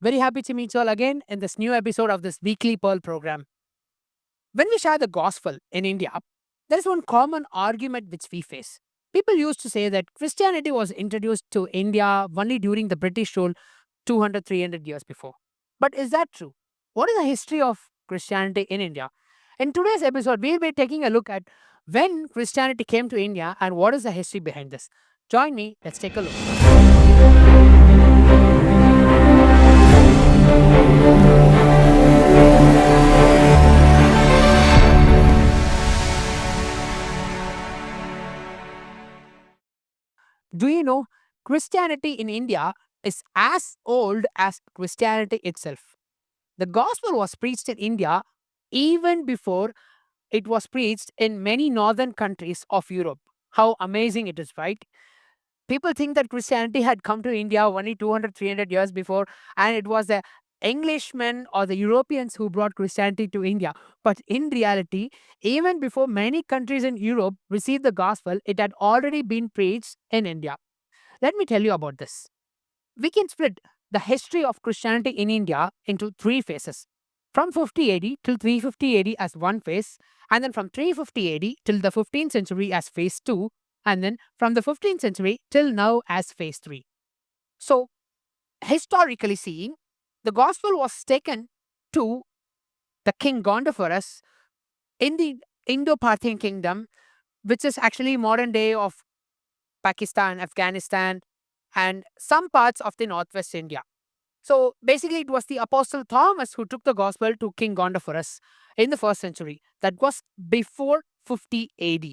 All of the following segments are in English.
Very happy to meet you all again in this new episode of this weekly Pearl program. When we share the gospel in India, there is one common argument which we face. People used to say that Christianity was introduced to India only during the British rule 200, 300 years before. But is that true? What is the history of Christianity in India? In today's episode, we'll be taking a look at when Christianity came to India and what is the history behind this. Join me, let's take a look. Do you know Christianity in India is as old as Christianity itself? The gospel was preached in India even before it was preached in many northern countries of Europe. How amazing it is, right? People think that Christianity had come to India only 200, 300 years before, and it was the Englishmen or the Europeans who brought Christianity to India. But in reality, even before many countries in Europe received the gospel, it had already been preached in India. Let me tell you about this. We can split the history of Christianity in India into three phases. From 50 AD till 350 AD as one phase, and then from 350 AD till the 15th century as phase 2, and then from the 15th century till now as phase 3. So, historically seeing, the gospel was taken to the king Gondophares in the Indo-Parthian kingdom, which is actually modern day of Pakistan, Afghanistan, and some parts of the northwest India. So basically, it was the Apostle Thomas who took the gospel to King Gondophares in the first century. That was before 50 AD.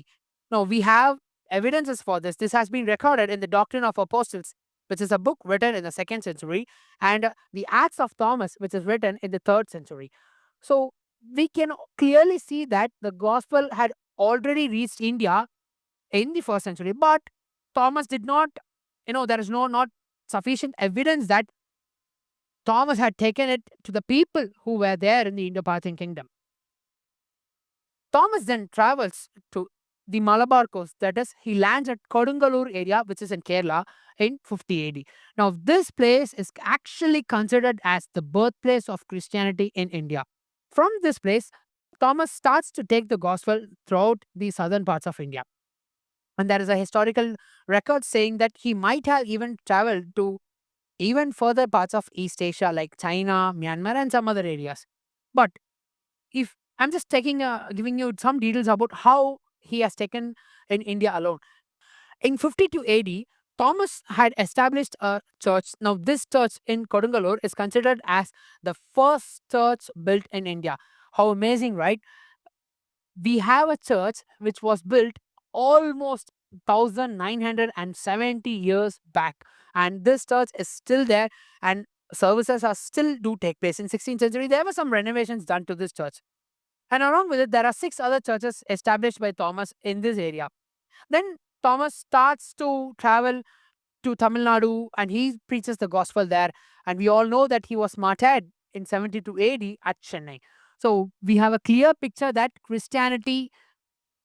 Now, we have evidences for this. This has been recorded in the Doctrine of Apostles, which is a book written in the second century, and the Acts of Thomas, which is written in the third century. So we can clearly see that the gospel had already reached India in the first century, but Thomas did not, there is not sufficient evidence that Thomas had taken it to the people who were there in the Indo-Parthian kingdom. Thomas then travels to the Malabar coast, that is, he lands at Kodungalur area, which is in Kerala, in 50 AD. Now, this place is actually considered as the birthplace of Christianity in India. From this place, Thomas starts to take the gospel throughout the southern parts of India. And there is a historical record saying that he might have even traveled to even further parts of East Asia like China, Myanmar, and some other areas. But if I'm just giving you some details about how he has taken in India alone. In 52 AD, Thomas had established a church. Now, this church in Kodungalur is considered as the first church built in India. How amazing, right? We have a church which was built almost 1970 years back, and this church is still there, and services are still do take place. In 16th century there were some renovations done to this church, and along with it there are six other churches established by Thomas in this area. Then Thomas starts to travel to Tamil Nadu and he preaches the gospel there, and we all know that he was martyred in 72 AD at Chennai. So we have a clear picture that Christianity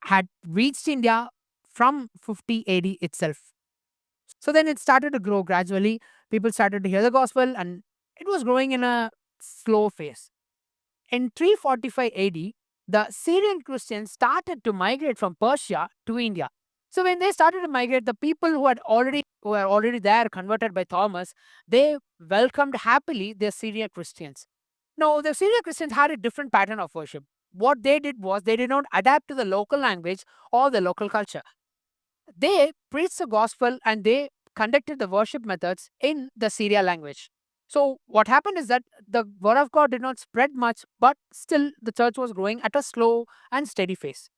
had reached India from 50 AD itself. So then it started to grow gradually. People started to hear the gospel and it was growing in a slow phase. In 345 AD, the Syrian Christians started to migrate from Persia to India. So when they started to migrate, the people who were already there converted by Thomas, they welcomed happily the Syrian Christians. Now, the Syrian Christians had a different pattern of worship. What they did was they did not adapt to the local language or the local culture. They preached the gospel and they conducted the worship methods in the Syria language. So, what happened is that the word of God did not spread much, but still the church was growing at a slow and steady pace.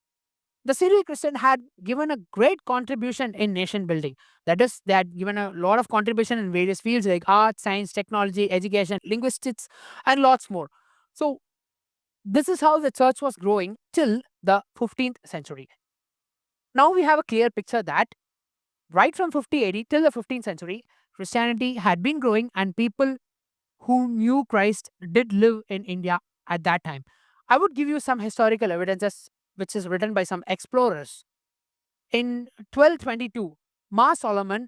The Syrian Christian had given a great contribution in nation building. That is, they had given a lot of contribution in various fields like art, science, technology, education, linguistics, and lots more. So, this is how the church was growing till the 15th century. Now we have a clear picture that right from 50 AD till the 15th century, Christianity had been growing and people who knew Christ did live in India at that time. I would give you some historical evidences which is written by some explorers. In 1222, Mar Solomon,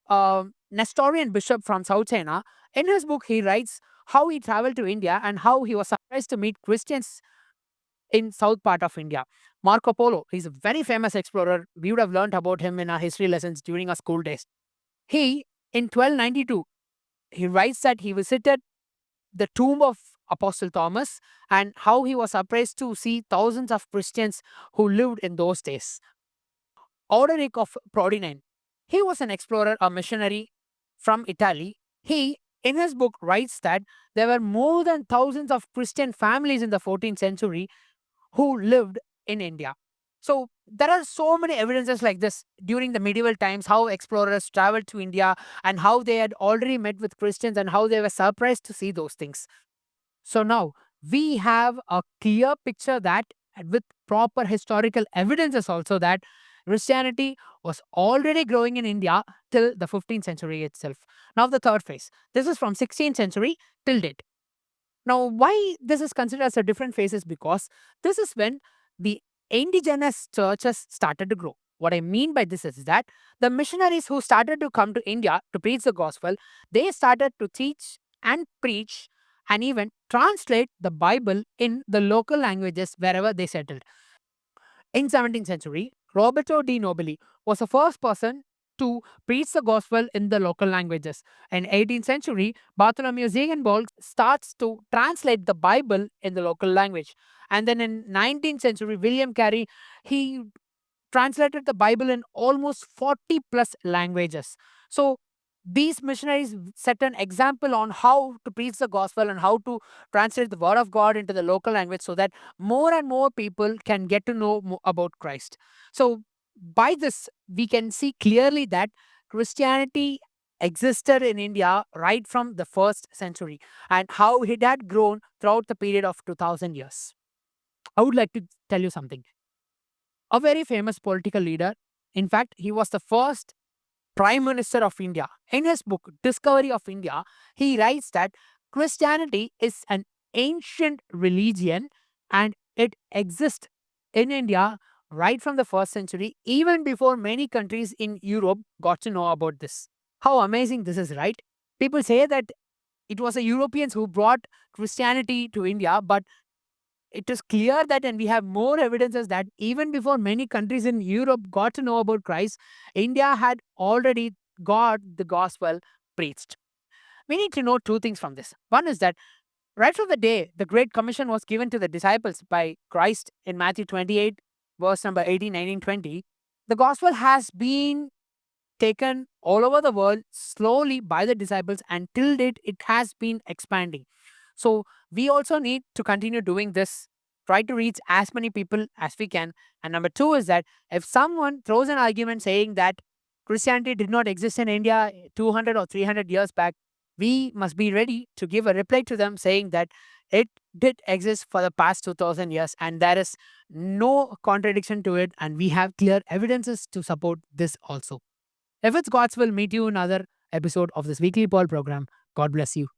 a Nestorian bishop from South China, in his book he writes how he traveled to India and how he was surprised to meet Christians in south part of India. Marco Polo, he's a very famous explorer. We would have learned about him in our history lessons during our school days. He, in 1292, he writes that he visited the tomb of Apostle Thomas and how he was surprised to see thousands of Christians who lived in those days. Orderic of Prodinine, he was an explorer, a missionary from Italy. He, in his book, writes that there were more than thousands of Christian families in the 14th century who lived in India. So there are so many evidences like this during the medieval times, how explorers traveled to India and how they had already met with Christians and how they were surprised to see those things. So now we have a clear picture that, and with proper historical evidences also, that Christianity was already growing in India till the 15th century itself. Now the third phase. This is from 16th century till date. Now, why this is considered as a different phase is because this is when the indigenous churches started to grow. What I mean by this is that the missionaries who started to come to India to preach the gospel, they started to teach and preach and even translate the Bible in the local languages wherever they settled. In 17th century, Roberto di Nobili was the first person to preach the gospel in the local languages. In 18th century, Bartholomew Ziegenbalg starts to translate the Bible in the local language. And then in 19th century, William Carey, he translated the Bible in almost 40 plus languages. So these missionaries set an example on how to preach the gospel and how to translate the word of God into the local language so that more and more people can get to know about Christ. So by this, we can see clearly that Christianity existed in India right from the first century and how it had grown throughout the period of 2000 years. I would like to tell you something. A very famous political leader, in fact, he was the first Prime Minister of India. In his book, Discovery of India, he writes that Christianity is an ancient religion and it exists in India right from the first century, even before many countries in Europe got to know about this. How amazing this is, right? People say that it was the Europeans who brought Christianity to India, but it is clear that, and we have more evidences that even before many countries in Europe got to know about Christ, India had already got the gospel preached. We need to know two things from this. One is that right from the day the Great Commission was given to the disciples by Christ in Matthew 28, verse number 18, 19, 20, the gospel has been taken all over the world slowly by the disciples, and till date it has been expanding. So we also need to continue doing this, try to reach as many people as we can. And number two is that if someone throws an argument saying that Christianity did not exist in India 200 or 300 years back, we must be ready to give a reply to them saying that it did exist for the past 2000 years and there is no contradiction to it, and we have clear evidences to support this also. If it's God's will, meet you in another episode of this weekly Pearl program. God bless you.